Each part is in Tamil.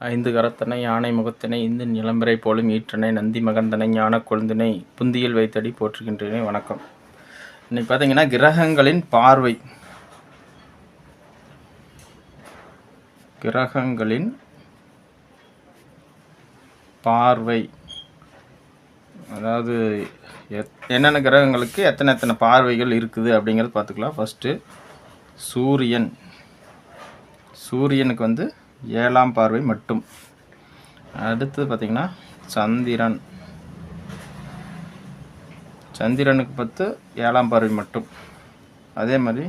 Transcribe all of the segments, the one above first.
ஐந்து கரத்தனை யானை முகத்தினை இந்து நிலம்பரை போலும் ஈற்றனை நந்தி மகந்தனை ஞான கொழுந்தினை புந்தியில் வைத்தடி போற்றுகின்றேனே. வணக்கம். இன்னைக்கு பார்த்தீங்கன்னா கிரகங்களின் பார்வை, கிரகங்களின் பார்வை, அதாவது என்னென்ன கிரகங்களுக்கு எத்தனை பார்வைகள் இருக்குது அப்படிங்கிறது பார்த்துக்கலாம். ஃபஸ்ட்டு சூரியனுக்கு வந்து 7ஆம் பார்வை மட்டும். அடுத்தது பார்த்திங்கன்னா சந்திரனுக்கு 7ஆம் பார்வை மட்டும். அதே மாதிரி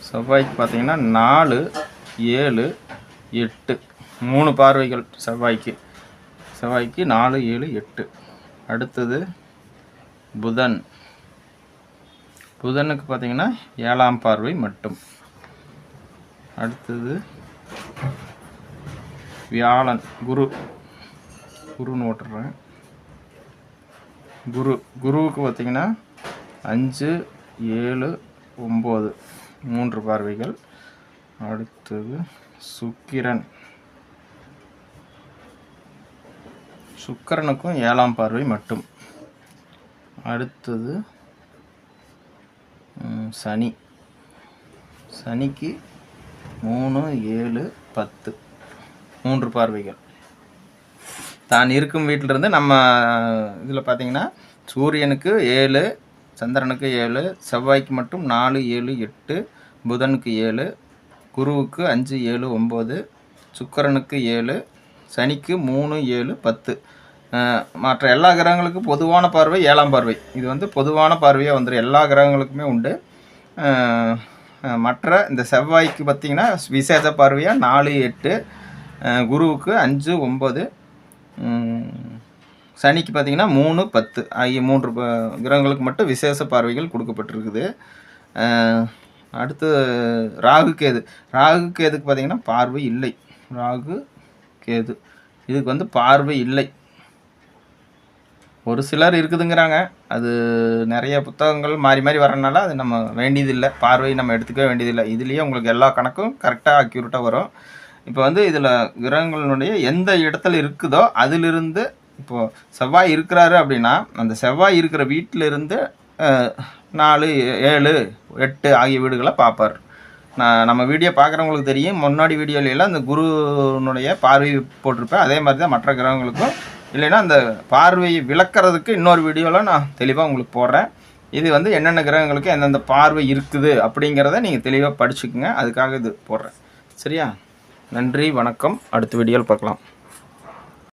செவ்வாய்க்கு பார்த்திங்கன்னா 4, 7, 8 3 பார்வைகள் செவ்வாய்க்கு 4, 7, 8. அடுத்தது புதனுக்கு பார்த்திங்கன்னா 7ஆம் பார்வை மட்டும். அடுத்தது வியாழன், குருன்னு ஓட்டுறேன். குருவுக்கு பார்த்திங்கன்னா 5, 7, 9 3 பார்வைகள். அடுத்தது சுக்கிரனுக்கும் 7ஆம் பார்வை மட்டும். அடுத்தது சனிக்கு 3, 7, 10 3 பார்வைகள். தான் இருக்கும் வீட்டிலிருந்து நம்ம இதில் பார்த்திங்கன்னா சூரியனுக்கு 7, சந்திரனுக்கு 7, செவ்வாய்க்கு மட்டும் 4, 7, 8, புதனுக்கு 7, குருவுக்கு 5, 7, 9, சுக்கிரனுக்கு 7, சனிக்கு 3, 7, 10. மற்ற எல்லா கிரகங்களுக்கும் பொதுவான பார்வை 7ஆம் பார்வை. இது வந்து பொதுவான பார்வையாக வந்துடும், எல்லா கிரகங்களுக்குமே உண்டு. மற்ற இந்த செவ்வாய்க்கு பார்த்திங்கன்னா விசேஷ பார்வையாக 4, 8, குருவுக்கு 5, 9, சனிக்கு பார்த்திங்கன்னா 3, 10 ஆகிய 3 கிரகங்களுக்கு மட்டும் விசேஷ பார்வைகள் கொடுக்கப்பட்டிருக்குது. அடுத்து ராகு கேதுக்கு பார்த்திங்கன்னா பார்வை இல்லை. ராகு கேது இதுக்கு வந்து பார்வை இல்லை. ஒரு சிலர் இருக்குதுங்கிறாங்க. அது நிறைய புத்தகங்கள் மாறி வரனால அது நம்ம வேண்டியதில்லை, பார்வை நம்ம எடுத்துக்கவே வேண்டியதில்லை. இதுலேயே உங்களுக்கு எல்லா கணக்கும் கரெக்டாக அக்யூரேட்டாக வரும். இப்போ வந்து இதில் கிரகங்களுடைய எந்த இடத்துல இருக்குதோ அதிலிருந்து, இப்போது செவ்வாய் இருக்கிறாரு அப்படின்னா அந்த செவ்வாய் இருக்கிற வீட்டிலிருந்து 4, 7, 8 ஆகிய வீடுகளை பார்ப்பார். நம்ம வீடியோ பார்க்குறவங்களுக்கு தெரியும், முன்னாடி வீடியோலாம் அந்த குருனுடைய பார்வை போட்டிருப்பேன். அதே மாதிரி தான் மற்ற கிரகங்களுக்கும். இல்லைன்னா அந்த பார்வையை விளக்கிறதுக்கு இன்னொரு வீடியோவில் நான் தெளிவாக உங்களுக்கு போடுறேன். இது வந்து என்னென்ன கிரகங்களுக்கு எந்தெந்த பார்வை இருக்குது அப்படிங்கிறத நீங்கள் தெளிவாக படிச்சுக்குங்க. அதுக்காக இது போடுறேன். சரியா? நன்றி, வணக்கம். அடுத்த வீடியோவில் பார்க்கலாம்.